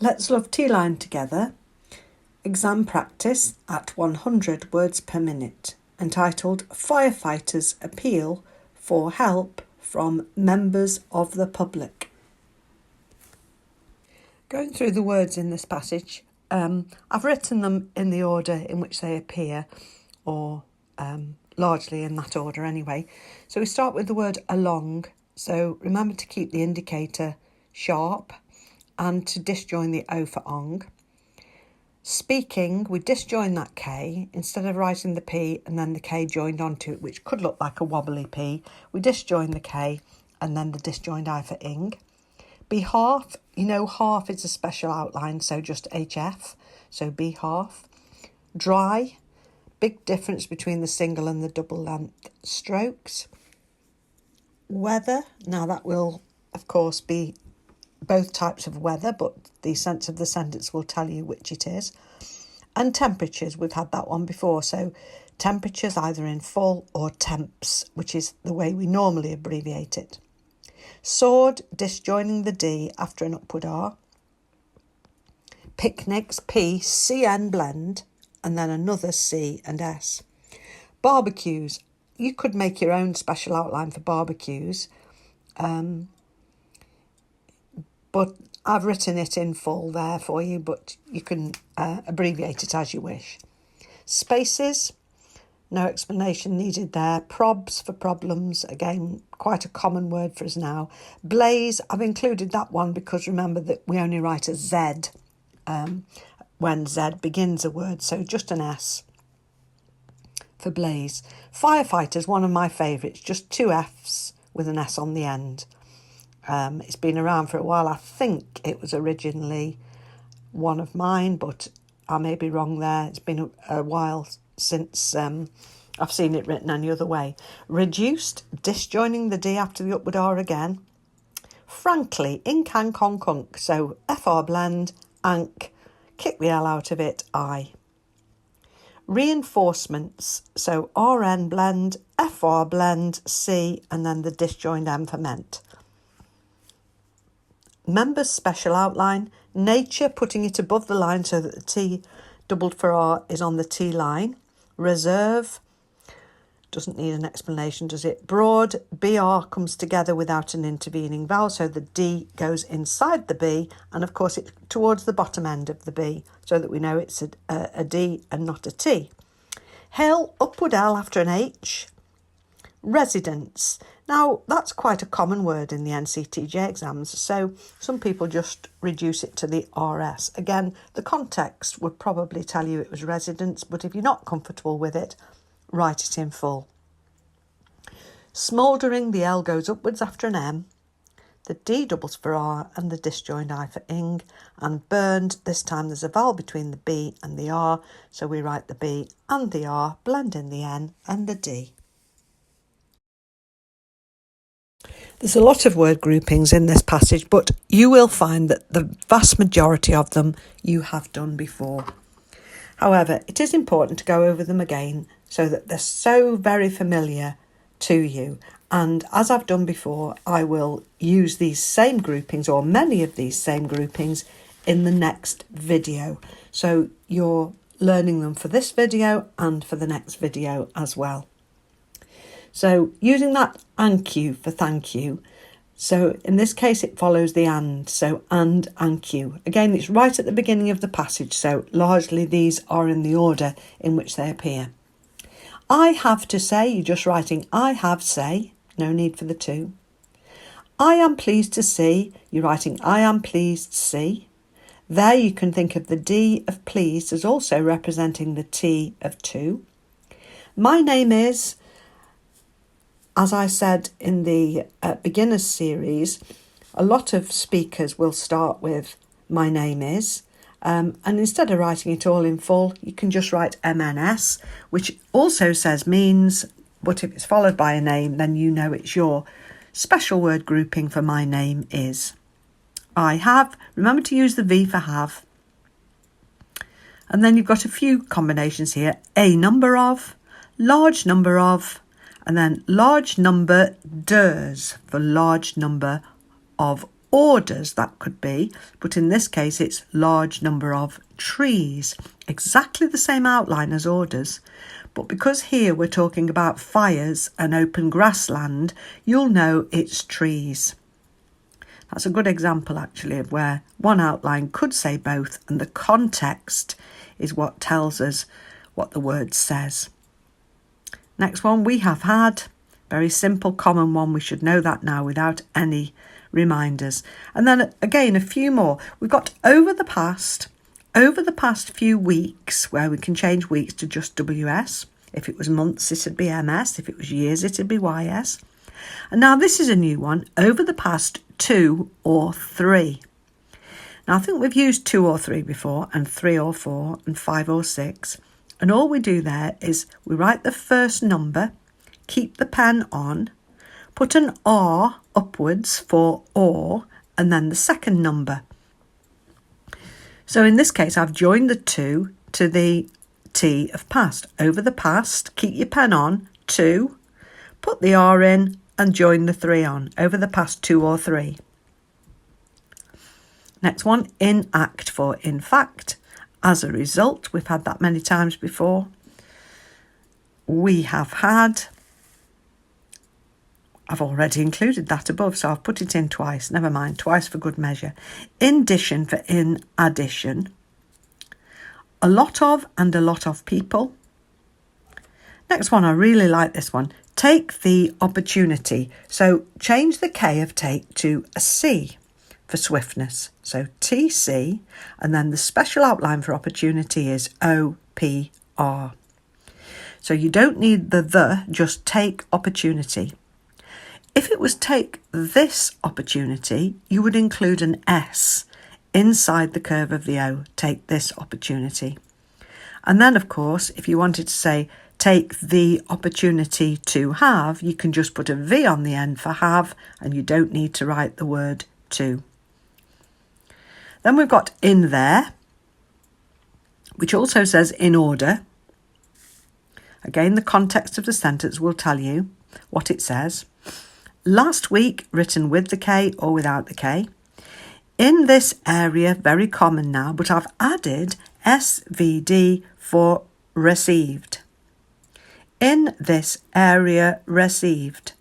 Let's love T-line together. Exam practice at 100 words per minute, entitled Firefighters Appeal for Help from Members of the Public. Going through the words in this passage, I've written them in the order in which they appear, or largely in that order anyway. So we start with the word along. So remember to keep the indicator sharp and to disjoin the O for ong. Speaking, we disjoin that K. Instead of writing the P and then the K joined onto it, which could look like a wobbly P, we disjoin the K and then the disjoined I for ing. Behalf, you know half is a special outline, so just HF, so behalf. Dry, big difference between the single and the double length strokes. Weather, now that will of course be both types of weather, but the sense of the sentence will tell you which it is. And temperatures, we've had that one before, so temperatures either in full or temps, which is the way we normally abbreviate it. Sword, disjoining the D after an upward R. Picnics, P, CN blend, and then another C and S. Barbecues, you could make your own special outline for barbecues, but I've written it in full there for you, but you can abbreviate it as you wish. Spaces, no explanation needed there. Probs for problems, again, quite a common word for us now. Blaze, I've included that one because remember that we only write a Z when Z begins a word, so just an S for blaze. Firefighters, one of my favourites, just two Fs with an S on the end. It's been around for a while. I think it was originally one of mine, but I may be wrong there. It's been a while since I've seen it written any other way. Reduced, disjoining the D after the upward R again. Frankly, in can con cunk, so FR blend, ank, kick the L out of it, I. Reinforcements, so RN blend, FR blend, C, and then the disjoined M for meant. Members special outline, nature, putting it above the line so that the T doubled for R is on the T line. Reserve, doesn't need an explanation, does it? Broad, BR comes together without an intervening vowel, so the D goes inside the B, and of course it's towards the bottom end of the B, so that we know it's a D and not a T. Hill, upward L after an H. Residence. Now, that's quite a common word in the NCTJ exams, so some people just reduce it to the RS. Again, the context would probably tell you it was residence, but if you're not comfortable with it, write it in full. Smouldering, the L goes upwards after an M. The D doubles for R and the disjoined I for ing. And burned, this time there's a vowel between the B and the R, so we write the B and the R, blend in the N and the D. There's a lot of word groupings in this passage, but you will find that the vast majority of them you have done before. However, it is important to go over them again so that they're so very familiar to you. And as I've done before, I will use these same groupings or many of these same groupings in the next video. So you're learning them for this video and for the next video as well. So using that and you for thank you. So in this case, it follows the and. So and you. Again, it's right at the beginning of the passage. So largely these are in the order in which they appear. I have to say, you're just writing I have say. No need for the to. I am pleased to see. You're writing I am pleased to see. There you can think of the D of pleased as also representing the T of to. My name is... As I said in the beginners series, a lot of speakers will start with my name is, and instead of writing it all in full, you can just write MNS, which also says means, but if it's followed by a name, then you know it's your special word grouping for my name is. I have, remember to use the V for have. And then you've got a few combinations here, a number of, large number of, and then large number ders for large number of orders that could be, but in this case it's large number of trees. Exactly the same outline as orders, but because here we're talking about fires and open grassland, you'll know it's trees. That's a good example actually of where one outline could say both, and the context is what tells us what the word says. Next one, we have had. Very simple, common one. We should know that now without any reminders. And then again, a few more. We've got over the past few weeks, where we can change weeks to just WS. If it was months, it'd be MS. If it was years, it'd be YS. And now this is a new one, over the past 2 or 3. Now I think we've used 2 or 3 before, and 3 or 4, and 5 or 6. And all we do there is we write the first number, keep the pen on, put an R upwards for or, and then the second number. So in this case, I've joined the 2 to the T of past. Over the past, keep your pen on, 2, put the R in and join the 3 on. Over the past 2 or 3. Next one, in act for in fact. As a result, we've had that many times before. We have had. I've already included that above, so I've put it in twice. Never mind, twice for good measure. Indition for in addition. A lot of and a lot of people. Next one, I really like this one. Take the opportunity. So change the K of take to a C for swiftness. So TC, and then the special outline for opportunity is OPR. So you don't need the, just take opportunity. If it was take this opportunity, you would include an S inside the curve of the O, take this opportunity. And then, of course, if you wanted to say take the opportunity to have, you can just put a V on the end for have, and you don't need to write the word to. Then we've got in there, which also says in order. Again, the context of the sentence will tell you what it says. Last week, written with the K or without the K. In this area, very common now, but I've added SVD for received. In this area, received.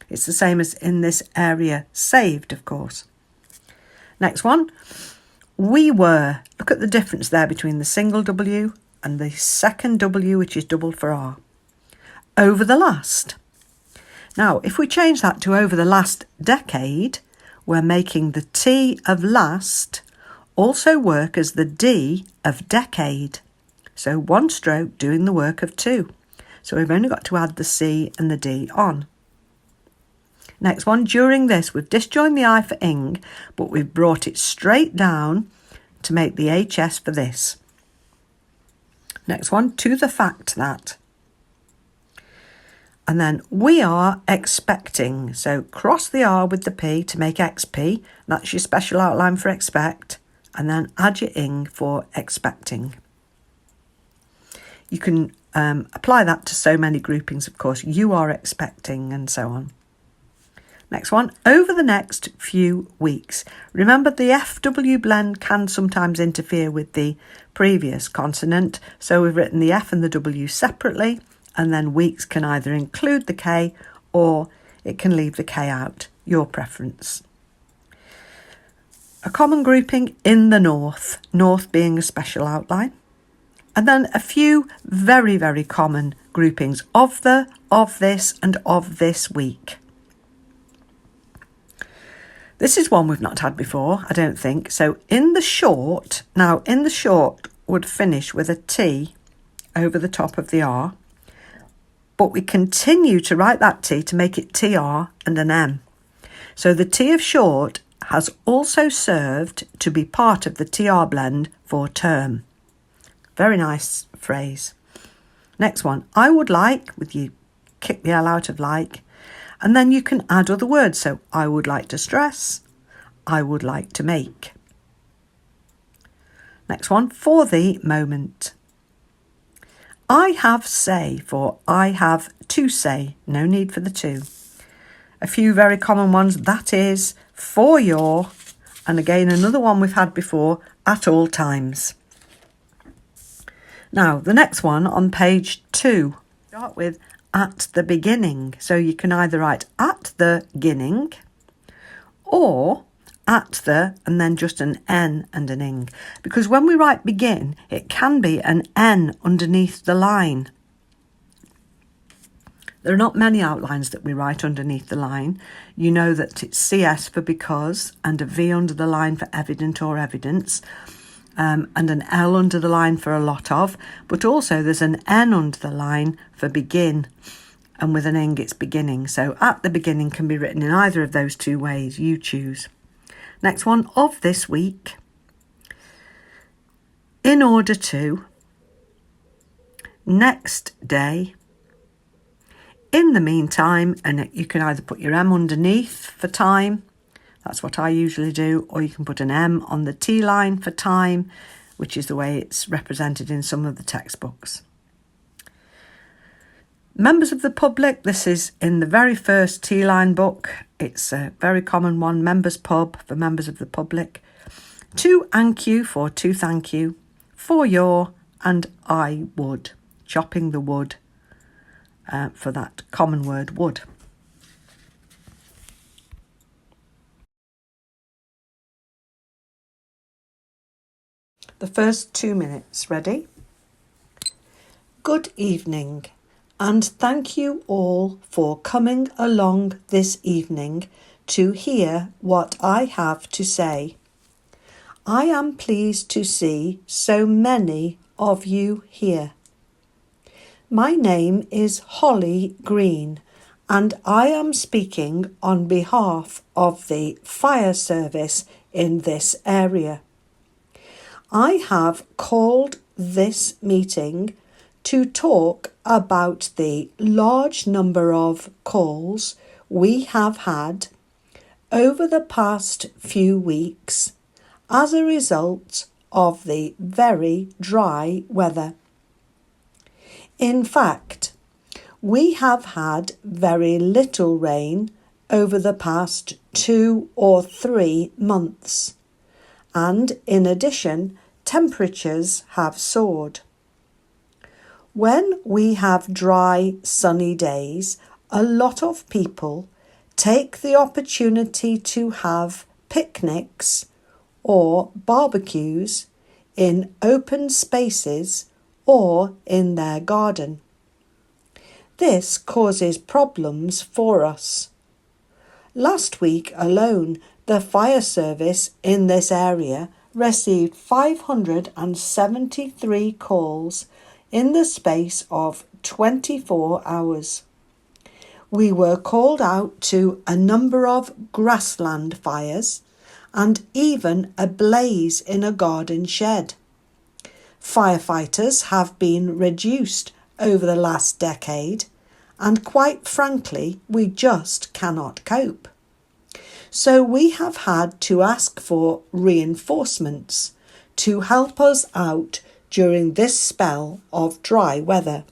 It's the same as in this area, saved, of course. Next one, we were. Look at the difference there between the single W and the second W, which is doubled for R. Over the last. Now, if we change that to over the last decade, we're making the T of last also work as the D of decade. So one stroke doing the work of 2. So we've only got to add the C and the D on. Next one, during this, we've disjoined the I for ing, but we've brought it straight down to make the HS for this. Next one, to the fact that. And then we are expecting. So cross the R with the P to make XP. That's your special outline for expect. And then add your ing for expecting. You can apply that to so many groupings, of course. You are expecting and so on. Next one, over the next few weeks. Remember, the FW blend can sometimes interfere with the previous consonant. So we've written the F and the W separately. And then weeks can either include the K or it can leave the K out. Your preference. A common grouping in the north. North being a special outline. And then a few very, very common groupings of the, of this, and of this week. This is one we've not had before, I don't think. So in the short, now in the short would finish with a T over the top of the R. But we continue to write that T to make it TR and an M. So the T of short has also served to be part of the TR blend for term. Very nice phrase. Next one, I would like, with you kick the L out of like, and then you can add other words. So I would like to stress, I would like to make. Next one, for the moment. I have say for I have to say, no need for the to. A few very common ones, that is, for your, and again another one we've had before, at all times. Now the next one on page 2, start with at the beginning. So you can either write at the beginning or at the and then just an N and an ing. Because when we write begin, it can be an N underneath the line. There are not many outlines that we write underneath the line. You know that it's CS for because and a V under the line for evident or evidence, and an L under the line for a lot of, but also there's an N under the line for begin, and with an ing it's beginning. So at the beginning can be written in either of those two ways, you choose. Next one, of this week, in order to, next day, in the meantime, and you can either put your M underneath for time, that's what I usually do, or you can put an M on the T line for time, which is the way it's represented in some of the textbooks. Members of the public, this is in the very first T-line book. It's a very common one, members pub for members of the public. To thank you for to thank you, for your and I would, chopping the wood for that common word would. The first 2 minutes, ready? Good evening. And thank you all for coming along this evening to hear what I have to say. I am pleased to see so many of you here. My name is Holly Green, and I am speaking on behalf of the fire service in this area. I have called this meeting to talk about the large number of calls we have had over the past few weeks as a result of the very dry weather. In fact, we have had very little rain over the past 2 or 3 months, and in addition, temperatures have soared. When we have dry, sunny days, a lot of people take the opportunity to have picnics or barbecues in open spaces or in their garden. This causes problems for us. Last week alone, the fire service in this area received 573 calls in the space of 24 hours. We were called out to a number of grassland fires and even a blaze in a garden shed. Firefighters have been reduced over the last decade, and quite frankly, we just cannot cope. So we have had to ask for reinforcements to help us out during this spell of dry weather.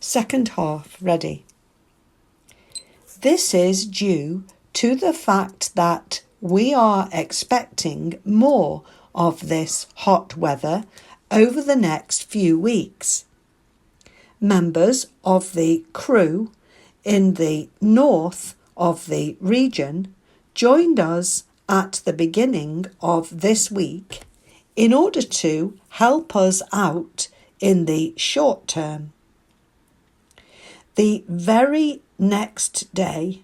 Second half, ready. This is due to the fact that we are expecting more of this hot weather over the next few weeks. Members of the crew in the north of the region joined us at the beginning of this week in order to help us out in the short term. The very next day,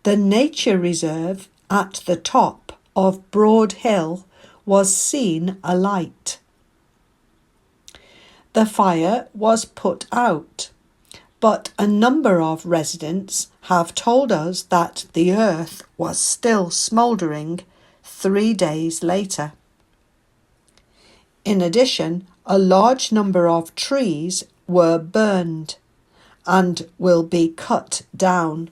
the nature reserve at the top of Broad Hill was seen alight. The fire was put out, but a number of residents have told us that the earth was still smouldering 3 days later. In addition, a large number of trees were burned and will be cut down.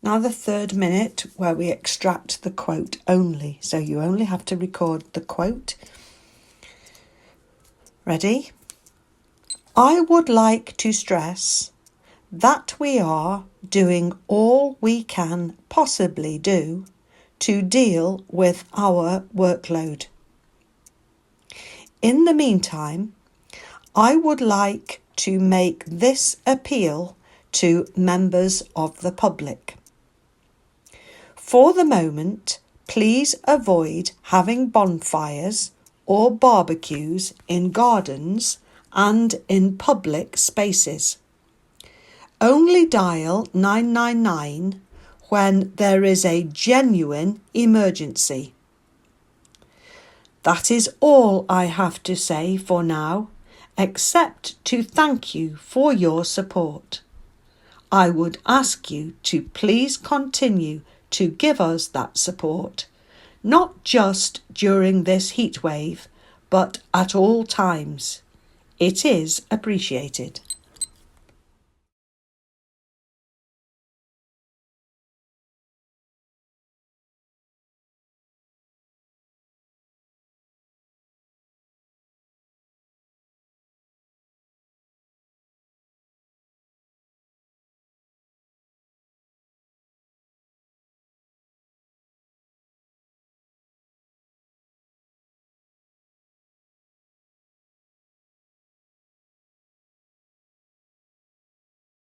Now the third minute, where we extract the quote only. So you only have to record the quote. Ready? I would like to stress that we are doing all we can possibly do to deal with our workload. In the meantime, I would like to make this appeal to members of the public. For the moment, please avoid having bonfires or barbecues in gardens and in public spaces. Only dial 999 when there is a genuine emergency. That is all I have to say for now, except to thank you for your support. I would ask you to please continue to give us that support, not just during this heatwave, but at all times. It is appreciated.